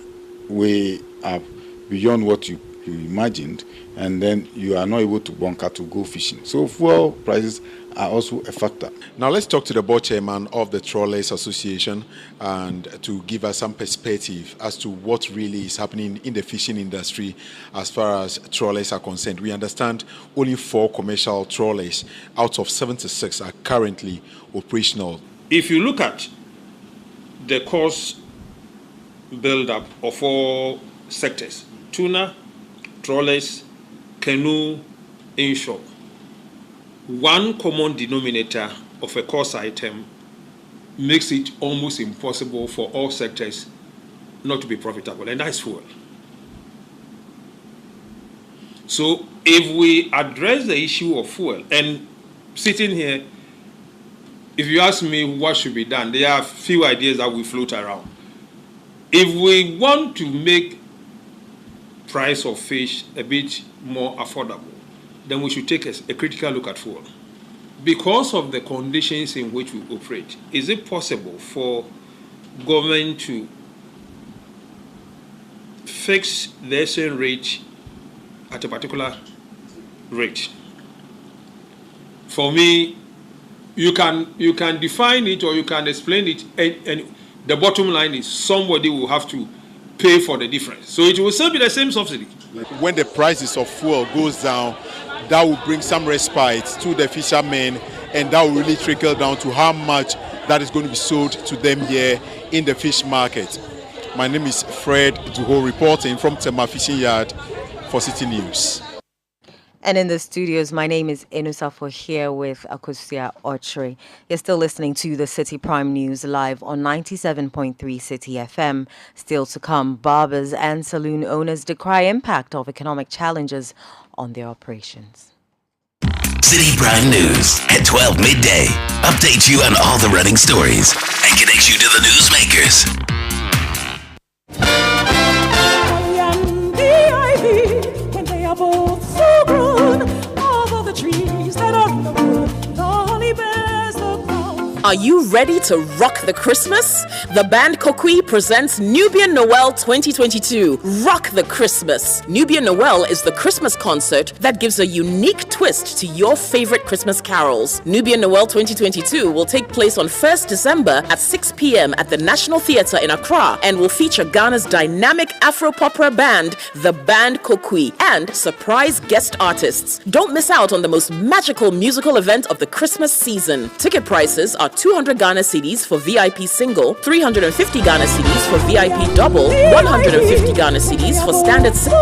way up beyond what you you imagined, and then you are not able to bunker to go fishing. So fuel prices are also a factor. Now let's talk to the board chairman of the Trawlers Association and to give us some perspective as to what really is happening in the fishing industry as far as trawlers are concerned. We understand only 4 commercial trawlers out of 76 are currently operational. If you look at the cost build-up of all sectors, tuna, trawlers, canoe, inshore, one common denominator of a cost item makes it almost impossible for all sectors not to be profitable, and that's fuel. So if we address the issue of fuel, and sitting here, if you ask me what should be done, there are a few ideas that we float around. If we want to make price of fish a bit more affordable, then we should take a critical look at fuel. Because of the conditions in which we operate, is it possible for government to fix the SN rate at a particular rate? For me, you can define it or you can explain it, and the bottom line is somebody will have to pay for the difference. So it will still be the same subsidy. When the prices of fuel goes down, that will bring some respite to the fishermen, and that will really trickle down to how much that is going to be sold to them here in the fish market. My name is Fred Duho, reporting from Tema Fishing Yard for Citi News. And in the studios, my name is Enusafo, here with Akosia Ochre. You're still listening to the Citi Prime News live on 97.3 Citi FM. Still to come, barbers and saloon owners decry impact of economic challenges on their operations. Citi Prime News at 12 midday. Update you on all the running stories and connect you to the newsmakers. When they are both so grown, although the trees that are in the wood, the holly bears the crown. Are you ready to rock the Christmas? The band Kokui presents Nubian Noel 2022. Rock the Christmas. Nubian Noel is the Christmas concert that gives a unique twist to your favorite Christmas carols. Nubian Noel 2022 will take place on 1st December at 6 p.m. at the National Theatre in Accra and will feature Ghana's dynamic Afro-popera band, the band Kokui, and surprise guest artists. Don't miss out on the most magical musical event of the Christmas season. Ticket prices are 200 Ghana cedis for VIP single, 350 Ghana cedis for VIP double, 150 Ghana cedis for standard single.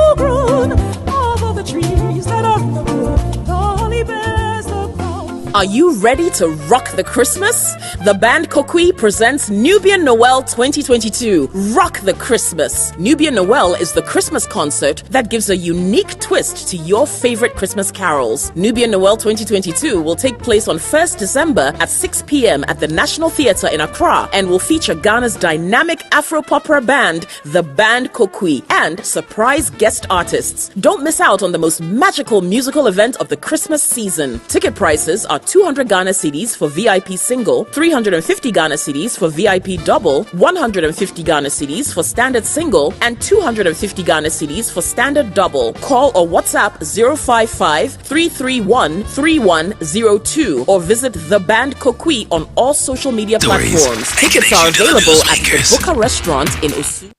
Are you ready to rock the Christmas? The band Kokui presents Nubian Noel 2022. Rock the Christmas. Nubian Noel is the Christmas concert that gives a unique twist to your favorite Christmas carols. Nubian Noel 2022 will take place on 1st December at 6 p.m. at the National Theatre in Accra and will feature Ghana's dynamic Afro-popera band, the band Kokui, and surprise guest artists. Don't miss out on the most magical musical event of the Christmas season. Ticket prices are 200 Ghana cedis for VIP single, 350 Ghana cedis for VIP double, 150 Ghana cedis for standard single, and 250 Ghana cedis for standard double. Call or WhatsApp 055-331-3102 or visit The Band Kokui on all social media platforms. Tickets are available at the Buka Restaurant in Osu.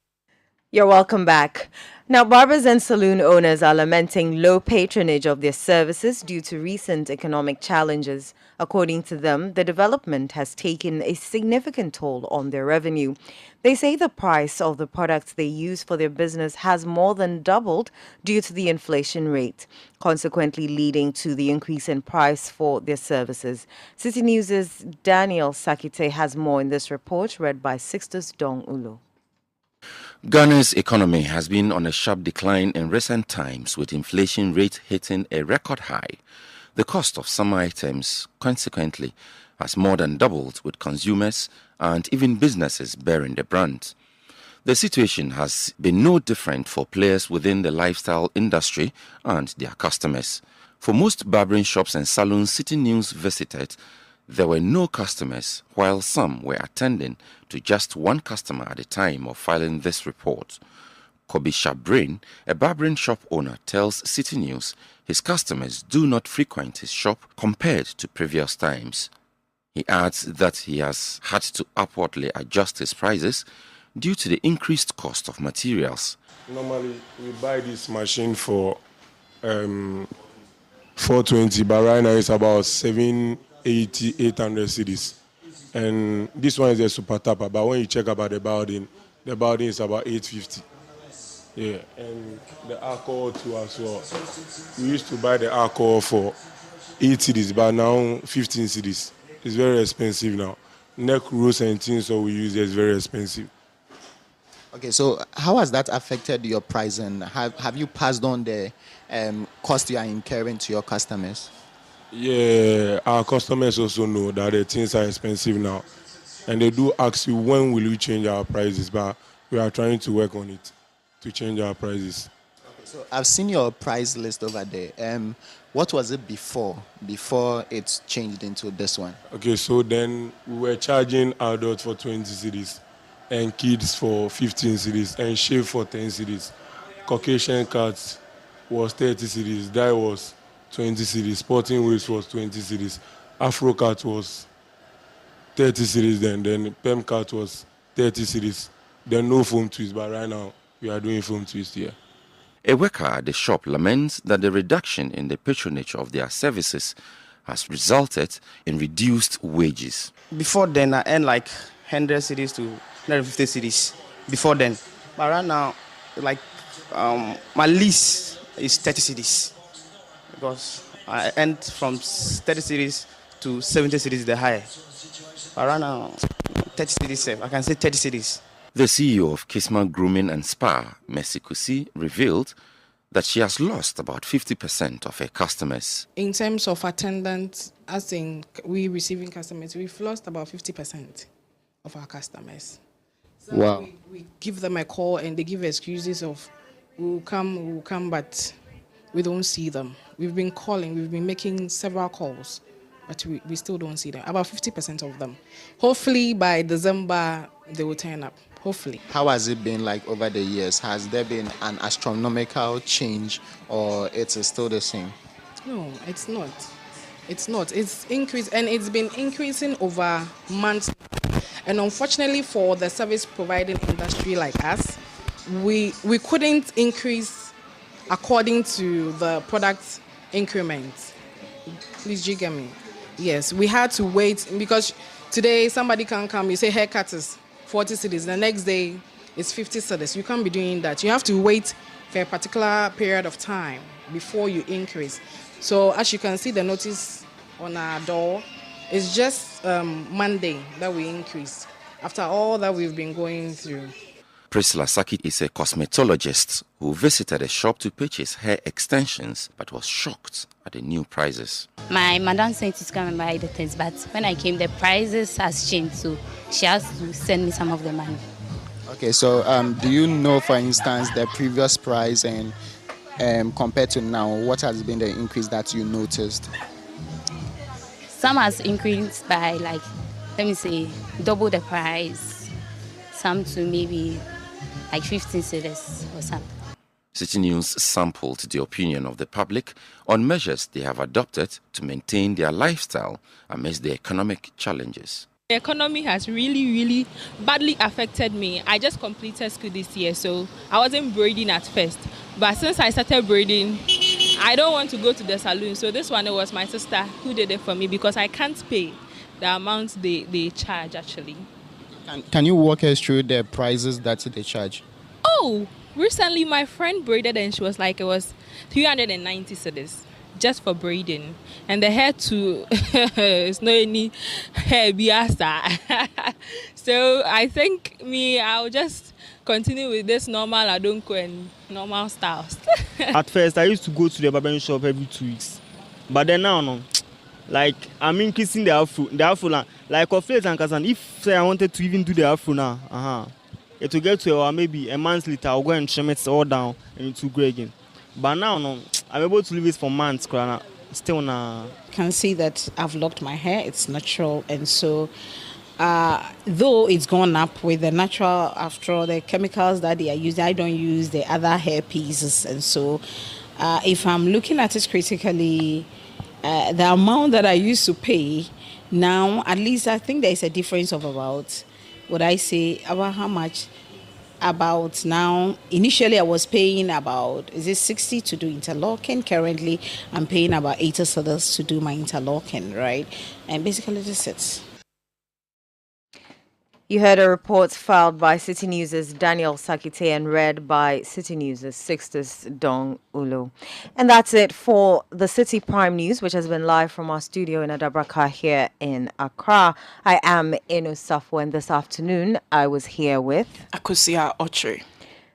You're welcome back. Now, barbers and saloon owners are lamenting low patronage of their services due to recent economic challenges. According to them, the development has taken a significant toll on their revenue. They say the price of the products they use for their business has more than doubled due to the inflation rate, consequently leading to the increase in price for their services. Citi News' Daniel Sakite has more in this report, read by Sixtus Dong Ulo. Ghana's economy has been on a sharp decline in recent times, with inflation rate hitting a record high. The cost of some items, consequently, has more than doubled, with consumers and even businesses bearing the brunt. The situation has been no different for players within the lifestyle industry and their customers. For most barbering shops and salons Citi News visited, there were no customers, while some were attending to just one customer at the time of filing this report. Kobi Shabrain, a barbering shop owner, tells Citi News his customers do not frequent his shop compared to previous times. He adds that he has had to upwardly adjust his prices due to the increased cost of materials. Normally, we buy this machine for 420, but right now it's about 780, 800 cedis. And this one is a super tapper, but when you check about the balding is about 850. Yeah, and the alcohol too as well. We used to buy the alcohol for 8 cedis, but now 15 cedis. It's very expensive now. Neck rolls and things that we use is very expensive. Okay, so how has that affected your pricing? Have you passed on the cost you are incurring to your customers? Yeah, our customers also know that the things are expensive now. And they do ask you, when will you change our prices? But we are trying to work on it to change our prices. Okay, so I've seen your price list over there. What was it before it's changed into this one? Okay, so then we were charging adults for 20 cedis and kids for 15 cedis and shave for 10 cedis. Caucasian cuts was 30 cedis, dye was 20 cedis, sporting waist was 20 cedis, Afro cut was 30 cedis then perm cut was 30 cedis. Then no foam twist, but right now we are doing foam twist here. A worker at the shop laments that the reduction in the patronage of their services has resulted in reduced wages. Before then, I earned like 100 cedis to 150 cedis. Before then, but right now, like my lease is 30 cedis because I earned from 30 cedis to 70 cedis the high. But right now, 30 cedis, I can say 30 cedis. The CEO of Kisma Grooming and Spa, Mercy Kusi, revealed that she has lost about 50% of her customers. In terms of attendance, as in we receiving customers, we've lost about 50% of our customers. So wow. We give them a call and they give excuses of, we'll come, but we don't see them. We've been calling, we've been making several calls, but we still don't see them. About 50% of them. Hopefully by December, they will turn up. Hopefully. How has it been like over the years? Has there been an astronomical change or it's still the same? No, it's not. It's not. It's increased and it's been increasing over months. And unfortunately for the service providing industry like us, we couldn't increase according to the product increment. Please jiggle me. Yes, we had to wait because today somebody can come, you say haircut is 40 cedis. The next day, it's 50 cedis. You can't be doing that. You have to wait for a particular period of time before you increase. So as you can see, the notice on our door, it's just Monday that we increase after all that we've been going through. Priscilla Saki is a cosmetologist who visited a shop to purchase hair extensions but was shocked at the new prices. My madam said to come and buy the things, but when I came, the prices has changed, so she has to send me some of the money. Okay, so do you know, for instance, the previous price and compared to now, what has been the increase that you noticed? Some has increased by like, let me say, double the price. Some to maybe like 15 cedis or something. Citi News sampled the opinion of the public on measures they have adopted to maintain their lifestyle amidst the economic challenges. The economy has really badly affected me. I just completed school this year, so I wasn't braiding at first. But since I started braiding, I don't want to go to the salon. So this one, it was my sister who did it for me because I can't pay the amount they charge actually. Can you walk us through the prices that they charge? Oh, recently my friend braided and she was like, it was 390 cedis just for braiding. And the hair too, it's not any hair biasa. So I think I'll just continue with this normal adonko and normal styles. At first, I used to go to the barbering shop every 2 weeks. But then now, no. Like, I'm increasing the afro now. Like, of late, if say I wanted to even do the afro now, it will get to maybe a month later, I'll go and trim it all down and it will grow again. But now, no, I'm able to leave it for months, still now. You can see that I've locked my hair, it's natural, and so though it's gone up with the natural, after all, the chemicals that they are using, I don't use the other hair pieces. And so if I'm looking at it critically, the amount that I used to pay now, at least I think there's a difference of about, would I say, about how much? About now, initially I was paying about, is it 60 to do interlocking? Currently I'm paying about 80 cedis to do my interlocking, right? And basically this is it. You heard a report filed by City News' Daniel Sakite and read by City News' Sixtus Dong Ulu. And that's it for the City Prime News, which has been live from our studio in Adabraka here in Accra. I am Inu Safo, and this afternoon I was here with Akusia Ochre.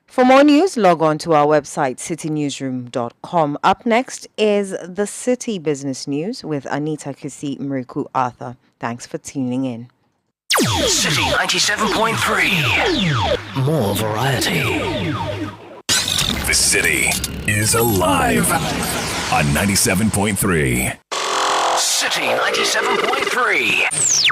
For more news, log on to our website, citynewsroom.com. Up next is the City Business News with Anita Kisi Mriku Arthur. Thanks for tuning in. City 97.3. More variety. The city is alive on 97.3. City 97.3.